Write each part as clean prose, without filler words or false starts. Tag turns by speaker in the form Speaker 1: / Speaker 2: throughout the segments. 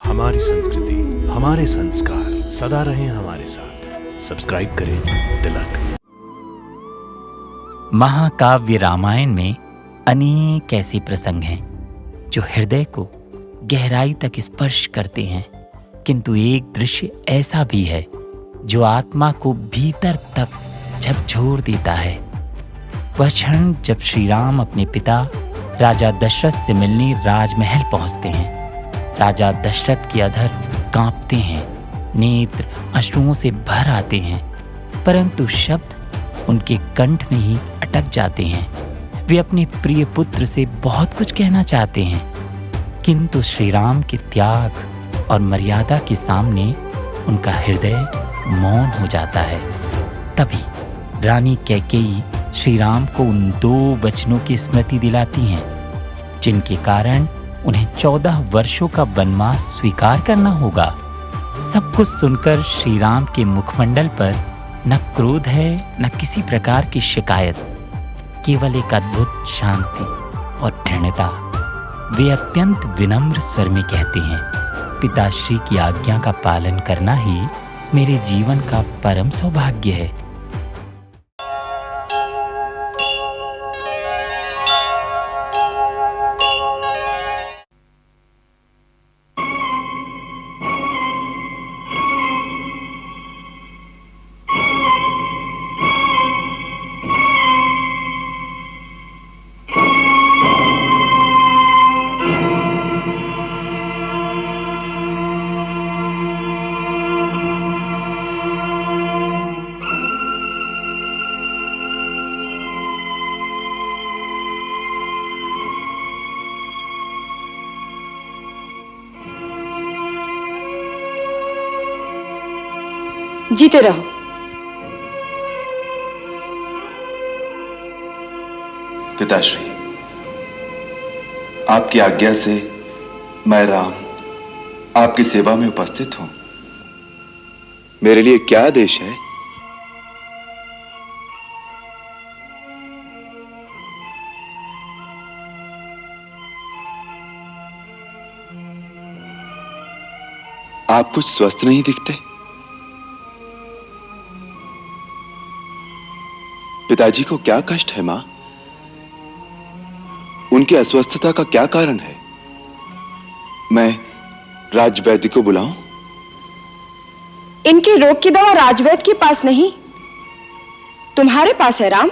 Speaker 1: हमारी संस्कृति, हमारे संस्कार सदा रहें हमारे साथ। सब्सक्राइब करें तिलक।
Speaker 2: महाकाव्य रामायण में अनेक ऐसे प्रसंग हैं जो हृदय को गहराई तक स्पर्श करते हैं, किंतु एक दृश्य ऐसा भी है जो आत्मा को भीतर तक झकझोर देता है। वह क्षण जब श्री राम अपने पिता राजा दशरथ से मिलने राजमहल पहुंचते हैं। राजा दशरथ के अधर कांपते हैं, नेत्र अश्रुओं से भर आते हैं, परंतु शब्द उनके कंठ में ही अटक जाते हैं। वे अपने प्रिय पुत्र से बहुत कुछ कहना चाहते हैं, किंतु श्री राम के त्याग और मर्यादा के सामने उनका हृदय मौन हो जाता है। तभी रानी कैकेयी श्री राम को उन 2 वचनों की स्मृति दिलाती हैं जिनके कारण उन्हें 14 वर्षों का वनवास स्वीकार करना होगा। सब कुछ सुनकर श्री राम के मुखमंडल पर न क्रोध है न किसी प्रकार की शिकायत, केवल एक अद्भुत शांति और दृढ़ता। वे अत्यंत विनम्र स्वर में कहते हैं, पिताश्री की आज्ञा का पालन करना ही मेरे जीवन का परम सौभाग्य है।
Speaker 3: जीते रहो।
Speaker 4: पिताश्री, आपकी आज्ञा से मैं राम आपकी सेवा में उपस्थित हूं। मेरे लिए क्या आदेश है? आप कुछ स्वस्थ नहीं दिखते। पिताजी को क्या कष्ट है मां? उनकी अस्वस्थता का क्या कारण है? मैं राजवैद्य को बुलाऊं?
Speaker 3: इनके रोग की दवा राजवैद्य के पास नहीं, तुम्हारे पास है राम।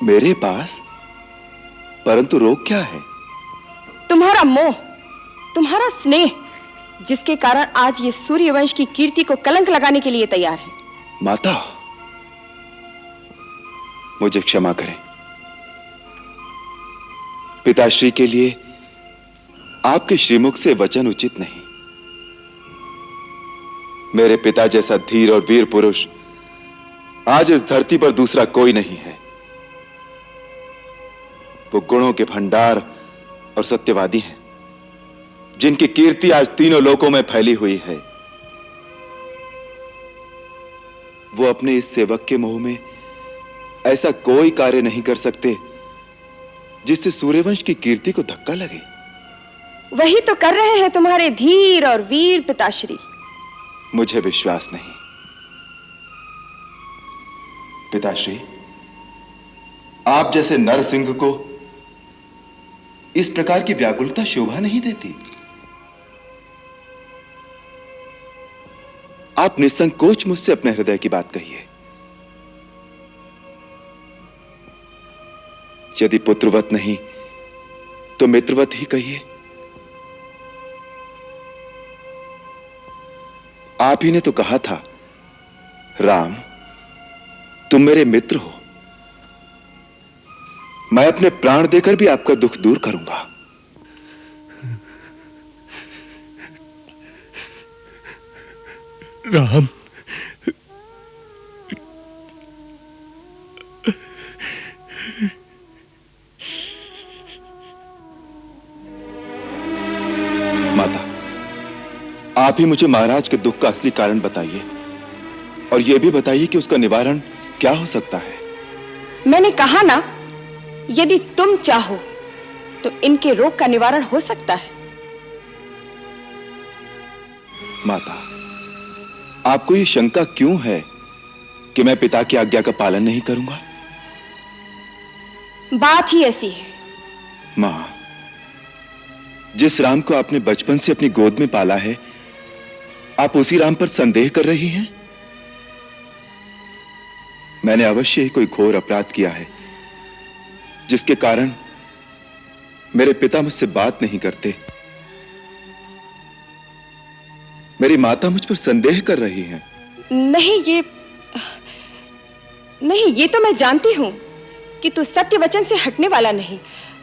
Speaker 4: मेरे पास? परंतु रोग क्या है?
Speaker 3: तुम्हारा मोह, तुम्हारा स्नेह, जिसके कारण आज ये सूर्यवंश की कीर्ति को कलंक लगाने के लिए तैयार है।
Speaker 4: माता, मुझे क्षमा करें। पिताश्री के लिए आपके श्रीमुख से वचन उचित नहीं। मेरे पिता जैसा धीर और वीर पुरुष आज इस धरती पर दूसरा कोई नहीं है। वो गुणों के भंडार और सत्यवादी हैं, जिनकी कीर्ति आज तीनों लोकों में फैली हुई है। वो अपने इस सेवक के मोह में ऐसा कोई कार्य नहीं कर सकते जिससे सूर्यवंश की कीर्ति को धक्का लगे।
Speaker 3: वही तो कर रहे हैं तुम्हारे धीर और वीर पिताश्री।
Speaker 4: मुझे विश्वास नहीं। पिताश्री, आप जैसे नरसिंह को इस प्रकार की व्याकुलता शोभा नहीं देती। आप निसंकोच मुझसे अपने हृदय की बात कहिए। यदि पुत्रवत नहीं तो मित्रवत ही कहिए। आप ही ने तो कहा था, राम तुम मेरे मित्र हो, मैं अपने प्राण देकर भी आपका दुख दूर करूंगा।
Speaker 5: राम,
Speaker 4: माता, आप ही मुझे महाराज के दुख का असली कारण बताइए और यह भी बताइए कि उसका निवारण क्या हो सकता है।
Speaker 3: मैंने कहा ना, यदि तुम चाहो तो इनके रोग का निवारण हो सकता है।
Speaker 4: माता, आपको ये शंका क्यों है कि मैं पिता की आज्ञा का पालन नहीं करूंगा?
Speaker 3: बात ही ऐसी है।
Speaker 4: मां, जिस राम को आपने बचपन से अपनी गोद में पाला है, आप उसी राम पर संदेह कर रही हैं? मैंने अवश्य ही कोई घोर अपराध किया है, जिसके कारण मेरे पिता मुझसे बात नहीं करते। मेरी माता मुझ पर संदेह कर रही हैं।
Speaker 3: नहीं, ये तो मैं जानती हूं कि तू सत्य वचन से हटने वाला नहीं,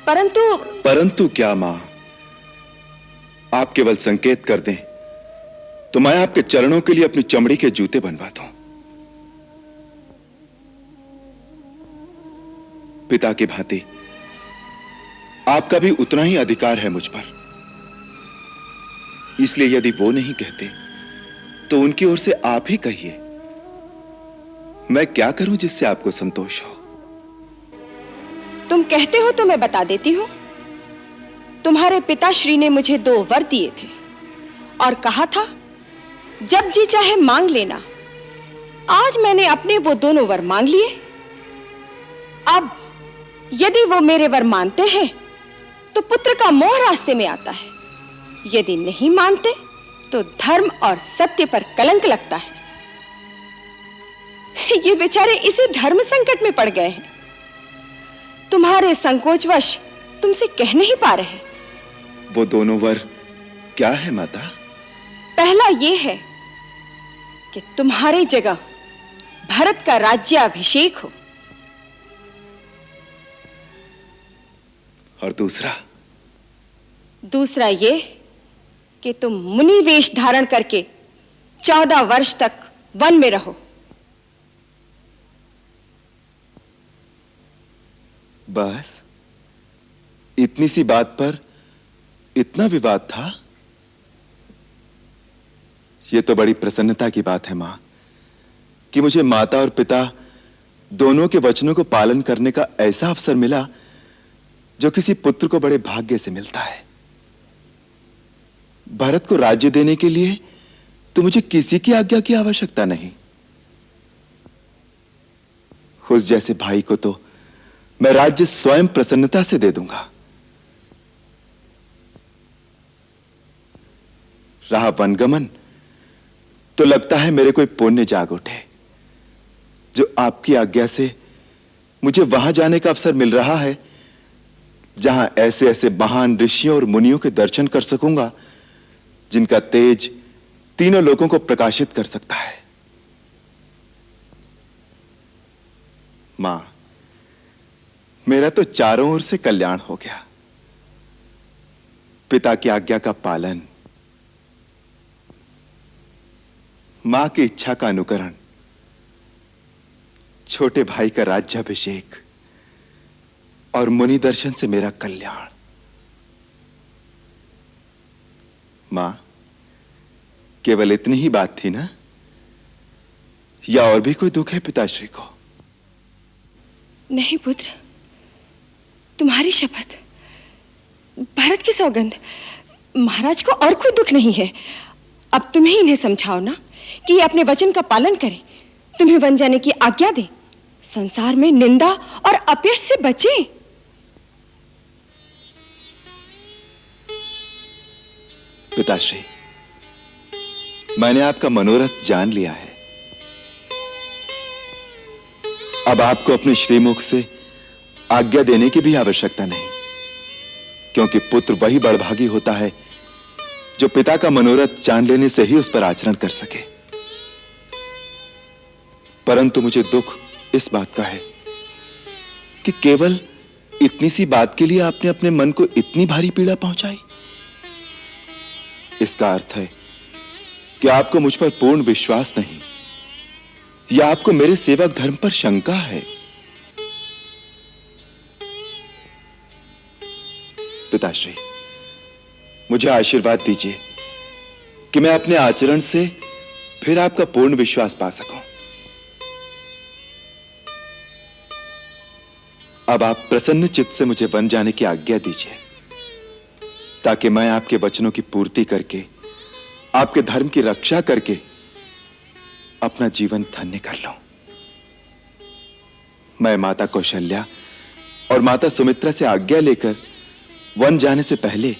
Speaker 3: परंतु क्या मां? आप केवल संकेत कर दें तो मैं आपके चरणों के लिए अपनी चमड़ी के जूते बनवाता हूं। पिता की भांति आपका भी उतना ही अधिकार है मुझ पर, इसलिए यदि वो नहीं कहते तो उनकी ओर से आप ही कहिए। मैं क्या करूं जिससे आपको संतोष हो? तुम कहते हो तो मैं बता देती हूं। तुम्हारे पिताश्री ने मुझे 2 वर दिए थे और कहा था, जब जी चाहे मांग लेना। आज मैंने अपने वो दोनों वर मांग लिए। अब यदि वो मेरे वर मानते हैं तो पुत्र का मोह रास्ते में आता है, यदि नहीं मानते तो धर्म और सत्य पर कलंक लगता है। ये बेचारे इसी धर्म संकट में पड़ गए हैं। तुम्हारे संकोचवश तुमसे कह नहीं पा रहे।
Speaker 4: वो दोनों वर क्या है माता?
Speaker 3: पहला ये है कि तुम्हारी जगह भरत का राज्याभिषेक हो,
Speaker 4: और
Speaker 3: दूसरा ये कि तुम मुनि वेश धारण करके 14 वर्ष तक वन में रहो।
Speaker 4: बस इतनी सी बात पर इतना विवाद था? यह तो बड़ी प्रसन्नता की बात है मां, कि मुझे माता और पिता दोनों के वचनों को पालन करने का ऐसा अवसर मिला जो किसी पुत्र को बड़े भाग्य से मिलता है। भरत को राज्य देने के लिए तो मुझे किसी की आज्ञा की आवश्यकता नहीं। उस जैसे भाई को तो मैं राज्य स्वयं प्रसन्नता से दे दूंगा। रहा वनगमन, तो लगता है मेरे कोई पुण्य जाग उठे, जो आपकी आज्ञा से मुझे वहां जाने का अवसर मिल रहा है, जहां ऐसे ऐसे महान ऋषियों और मुनियों के दर्शन कर सकूंगा जिनका तेज तीनों लोगों को प्रकाशित कर सकता है। मां, मेरा तो चारों ओर से कल्याण हो गया। पिता की आज्ञा का पालन, मां की इच्छा का अनुकरण, छोटे भाई का राज्याभिषेक और मुनि दर्शन से मेरा कल्याण। मां, केवल इतनी ही बात थी ना, या और भी कोई दुख है पिताश्री को?
Speaker 3: नहीं पुत्र, तुम्हारी शपथ, भरत की सौगंध, महाराज को और कोई दुख नहीं है। अब तुम ही इन्हें समझाओ ना कि ये अपने वचन का पालन करें, तुम्हें वन जाने की आज्ञा दें, संसार में निंदा और अपयश से बचें।
Speaker 4: पिताश्री, मैंने आपका मनोरथ जान लिया है। अब आपको अपने श्रीमुख से आज्ञा देने की भी आवश्यकता नहीं, क्योंकि पुत्र वही बड़भागी होता है जो पिता का मनोरथ जान लेने से ही उस पर आचरण कर सके। परंतु मुझे दुख इस बात का है कि केवल इतनी सी बात के लिए आपने अपने मन को इतनी भारी पीड़ा पहुंचाई। इसका अर्थ है कि आपको मुझ पर पूर्ण विश्वास नहीं, या आपको मेरे सेवक धर्म पर शंका है। पिताश्री, मुझे आशीर्वाद दीजिए कि मैं अपने आचरण से फिर आपका पूर्ण विश्वास पा सकूं। अब आप प्रसन्न चित्त से मुझे वन जाने की आज्ञा दीजिए, ताकि मैं आपके वचनों की पूर्ति करके आपके धर्म की रक्षा करके अपना जीवन धन्य कर लूं। मैं माता कौशल्या और माता सुमित्रा से आज्ञा लेकर वन जाने से पहले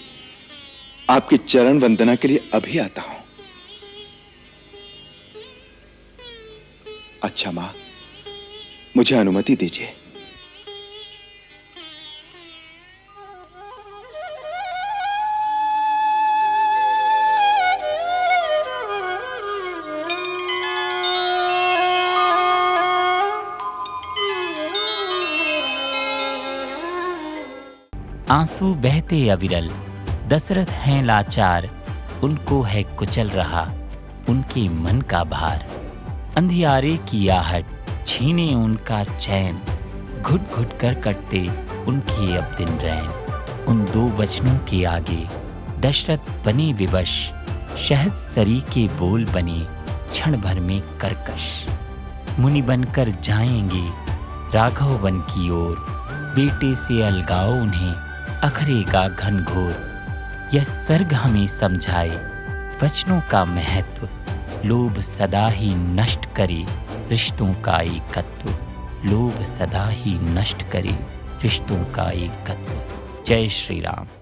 Speaker 4: आपकी चरण वंदना के लिए अभी आता हूं। अच्छा मां, मुझे अनुमति दीजिए।
Speaker 2: आंसू बहते अविरल, दशरथ हैं लाचार, उनको है कुचल रहा उनके मन का भार। अंधियारे की आहट छीने उनका चैन, घुट घुट कर कटते उनके अब दिन रैन। उन दो वचनों के आगे दशरथ बने विवश, शहद सरी के बोल बने क्षण भर में कर्कश। मुनि बनकर जाएंगे राघव वन की ओर, बेटे से अलगाओ उन्हें अखरेगा घनघोर। यह सर्ग हमें समझाए वचनों का महत्व, लोभ सदा ही नष्ट करे रिश्तों का एकत्व। लोभ सदा ही नष्ट करे रिश्तों का एकत्व। जय श्री राम।